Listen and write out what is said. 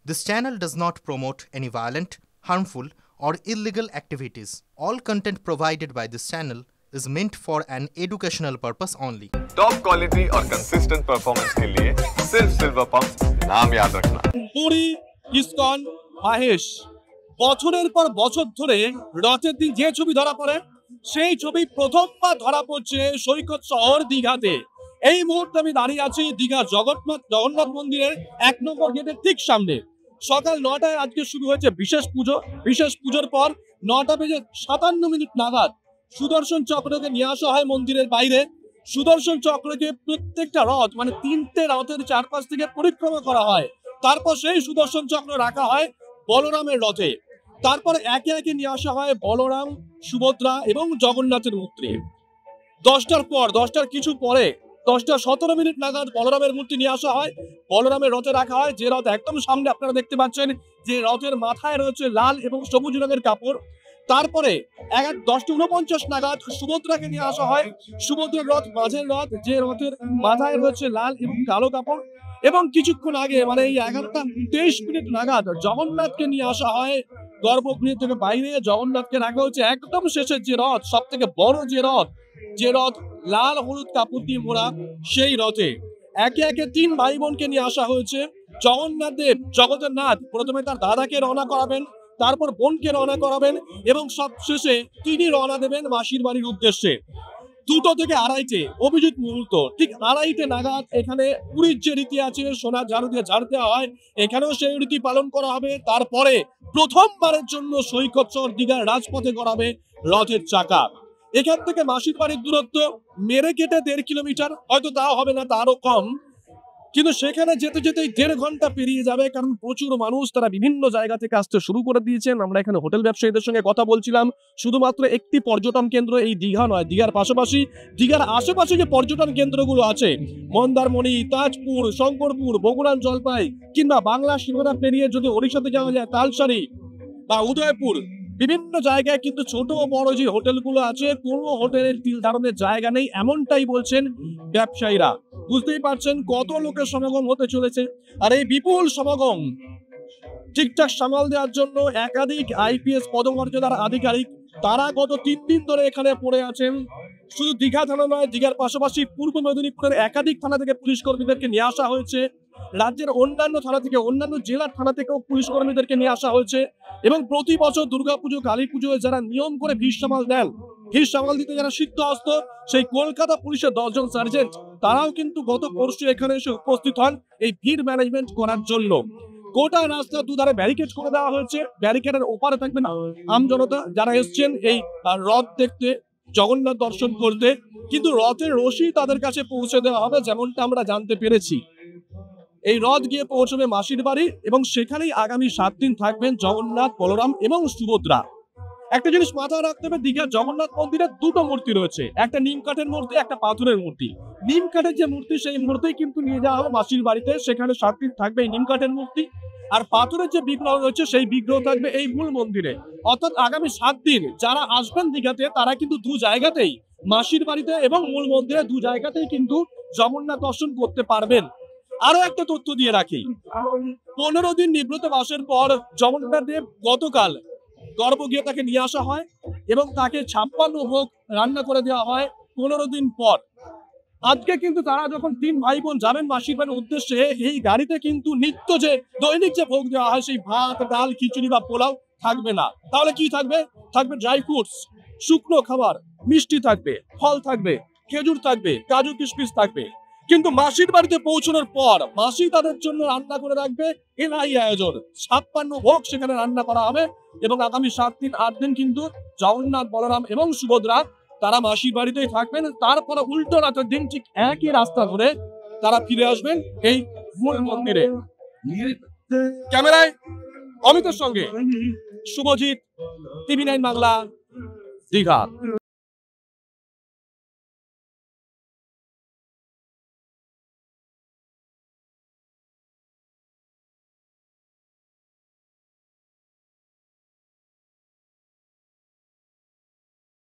This channel does not promote any violent, harmful, or illegal activities. All content provided by this channel is meant for an educational purpose only. Top quality और consistent performance के लिए सिर्फ silver pump नाम याद रखना। Puri ISKCON Mahesh বছরের পর বছর ধরে রথের দিন যে ছবি ধরা পড়ে সেই ছবি প্রথমবার ধরা পড়ছে সৈকত শহর দীঘাতে। এই মুহূর্তে আমি দাঁড়িয়ে আছি দীঘা জগন্নাথ মন্দিরের ১ নম্বর গেটের ঠিক সামনে। সকাল ৯টায় আজকে শুরু হয়েছে বিশেষ পুজো। বিশেষ পুজোর পর ৯টা বেজে ৫৭ মিনিট নাগাদ সুদর্শন চক্রকে নিয়ে আসা হয় মন্দিরের বাইরে। সুদর্শন চক্রকে প্রত্যেকটা রথ মানে ৩টে রথের চারপাশ থেকে পরিক্রমা করা হয়। তারপর সেই সুদর্শন চক্র রাখা হয় বলরামের রথে। তারপর একে একে নিয়ে আসা হয় বলরাম, সুভদ্রা এবং জগন্নাথের মূর্তি। ১০টার কিছু পরে ১০টা ১৭ মিনিট নাগাদ বলরামের মূর্তি নিয়ে আসা হয়, বলরামের রথে রাখা হয়। যে রথ একদম সামনে আপনারা দেখতে পাচ্ছেন, যে রথের মাথায় রয়েছে লাল এবং সবুজ রঙের কাপড়। তারপরে ১০টা ৪৯ নাগাদ সুভদ্রাকে নিয়ে আসা হয়। সুভদ্রার রথ মাঝের রথ, যে রথের মাথায় রয়েছে লাল এবং কালো কাপড়। এবং কিছুক্ষণ আগে মানে এই ১১টা ২৩ মিনিট নাগাদ জগন্নাথকে নিয়ে আসা হয় গর্ভগৃহ থেকে বাইরে। জগন্নাথকে রাখা হচ্ছে একদম শেষের যে রথ, সব থেকে বড় যে রথ লাল হলুদ কাপড় দিয়ে মোড়া, সেই রথে একে একে ৩ ভাই বোনকে নিয়ে আসা হয়েছে। জগন্নাথ দেব জগতের নাথ প্রথমে তার দাদাকে রওনা করাবেন, তারপর বোনকে রওনা করাবেন এবং সব শেষে তিনি রওনা দেবেন মাসির বাড়ির উদ্দেশ্যে। ২টো থেকে ২:৩০ অভিজিৎ মুহূর্ত, ঠিক ২:৩০ নাগাদ এখানে পুরীর যে রীতি আছে সোনার ঝাড়ু দিয়ে ঝাড় দেওয়া হয়, এখানেও সেই রীতি পালন করা হবে। তারপরে প্রথমবারের জন্য সৈকত শহর দীঘার রাজপথে করাবে রথের চাকা। এখান থেকে মাসির বাড়ির দূরত্ব মেরে কেটে ১.৫ কিলোমিটার, হয়তো তাও হবে না, তারও কম। কিন্তু সেখানে যেতে যেতেই ১.৫ ঘন্টা পেরিয়ে যাবে, কারণ প্রচুর মানুষ তারা বিভিন্ন জায়গা থেকে আসতে শুরু করে দিয়েছেন। আমরা এখানে হোটেল ব্যবসায়ীদের সঙ্গে কথা বলছিলাম। শুধুমাত্র একটি পর্যটন কেন্দ্র এই দীঘা নয়, দীঘার পাশাপাশি দীঘার আশেপাশে যে পর্যটন কেন্দ্রগুলো আছে, মন্দারমণি, তাজপুর, শঙ্করপুর, বগুড়ার জলপাই, কিংবা বাংলা সীমানা পেরিয়ে যদি ওড়িশাতে যাওয়া যায় তালসারি বা উদয়পুর, বিভিন্ন জায়গায় কিন্তু ছোট ও বড় যে হোটেলগুলো আছে, কোনো হোটেলের তিল ধারণের জায়গা নেই, এমনটাই বলছেন ব্যবসায়ীরা। বুঝতেই পারছেন কত লোকের সমাগম হতে চলেছে। আর এই বিপুল সমাগম ঠিকঠাক সামাল দেওয়ার জন্য একাধিক আইপিএস পদমর্যাদার আধিকারিক তারা গত ৩ দিন ধরে এখানে পড়ে আছেন। শুধু দীঘা থানা নয়, দীঘার পাশাপাশি পূর্ব মেদিনীপুরের একাধিক থানা থেকে পুলিশ কর্মীদেরকে নিয়ে আসা হয়েছে। রাজ্যের অন্যান্য থানা থেকে, অন্যান্য জেলার থানা থেকেও পুলিশ কর্মীদেরকে নিয়ে আসা হয়েছে। এবং প্রতি বছর দুর্গাপুজো, কালী পুজোয় যারা নিয়ম করে ভিড় সামাল দেন, ভিড় সামাল দিতে যারা সিদ্ধহস্ত, সেই কলকাতা পুলিশের ১০ জন সার্জেন্ট তারাও কিন্তু গত পরশু এখানে এসে উপস্থিত হন এই ভিড় ম্যানেজমেন্ট করার জন্য। গোটা রাস্তার দুধারে ব্যারিকেড করে দেওয়া হয়েছে। ব্যারিকেডের ওপারে থাকবেন আমজনতা যারা এসছেন এই রথ দেখতে, জগন্নাথ দর্শন করতে। কিন্তু রথের রশি তাদের কাছে পৌঁছে দেওয়া হবে, যেমনটা আমরা জানতে পেরেছি। এই রথ গিয়ে পৌঁছবে মাসির বাড়ি এবং সেখানেই আগামী ৭ দিন থাকবেন জগন্নাথ, বলরাম এবং সুভদ্রা। একটা জিনিস মাথায় রাখতে হবে, দীঘার জগন্নাথ মন্দিরে ২টো মূর্তি রয়েছে, একটা নিম কাঠের মূর্তি, একটা পাথরের মূর্তি। নিম কাঠের যে মূর্তি, সেই মূর্তিই কিন্তু নিয়ে যাওয়া হবে মাসির বাড়িতে, সেখানে ৭ দিন থাকবে এই নিম কাঠের মূর্তি। আর পাথরের যে বিগ্রহ রয়েছে, সেই বিগ্রহ থাকবে এই মূল মন্দিরে। অর্থাৎ আগামী ৭ দিন যারা আসবেন দীঘাতে, তারা কিন্তু ২ জায়গাতেই, মাসির বাড়িতে এবং মূল মন্দিরে ২ জায়গাতেই কিন্তু জগন্নাথ দর্শন করতে পারবেন। আরো একটা তথ্য দিয়ে রাখি, ১৫ দিন নিব্রত বাসের পর জগন্নাথ দেব গতকাল গর্ভগৃহে তাকে নিয়ে আসা হয় এবং তাকে ৫৬ ভোগ রান্না করে দেওয়া হয় ১৫ দিন পর। আজকে কিন্তু তারা যখন ৩ ভাই বোন যাবেন মাসির বাড়ির উদ্দেশ্যে, এই গাড়িতে কিন্তু নিত্য যে দৈনিক যে ভোগ দেওয়া হয়, সেই ভাত, ডাল, খিচুড়ি বা পোলাও থাকবে না। তাহলে কি থাকবে? থাকবে ড্রাই ফ্রুটস, শুকনো খাবার, মিষ্টি থাকবে, ফল থাকবে, খেজুর থাকবে, কাজু কিশমিশ থাকবে। কিন্তু মাসির বাড়িতে পৌঁছানোর পর মাসি তাদের জন্য রান্না করে রাখবে এলাহি আয়োজন, ৫৬ ভোগ সেখানে রান্না করা হবে। এবং আগামী ৭ দিন ৮ দিন কিন্তু জগন্নাথ, বলরাম এবং সুভদ্রা তারা মাসির বাড়িতেই থাকবেন। তারপরে উল্টো রাতের দিন ঠিক একই রাস্তা ধরে তারা ফিরে আসবেন এই মূল মন্দিরে। ক্যামেরায় অমিতের সঙ্গে শুভজিৎ, TV9 বাংলা, দীঘা।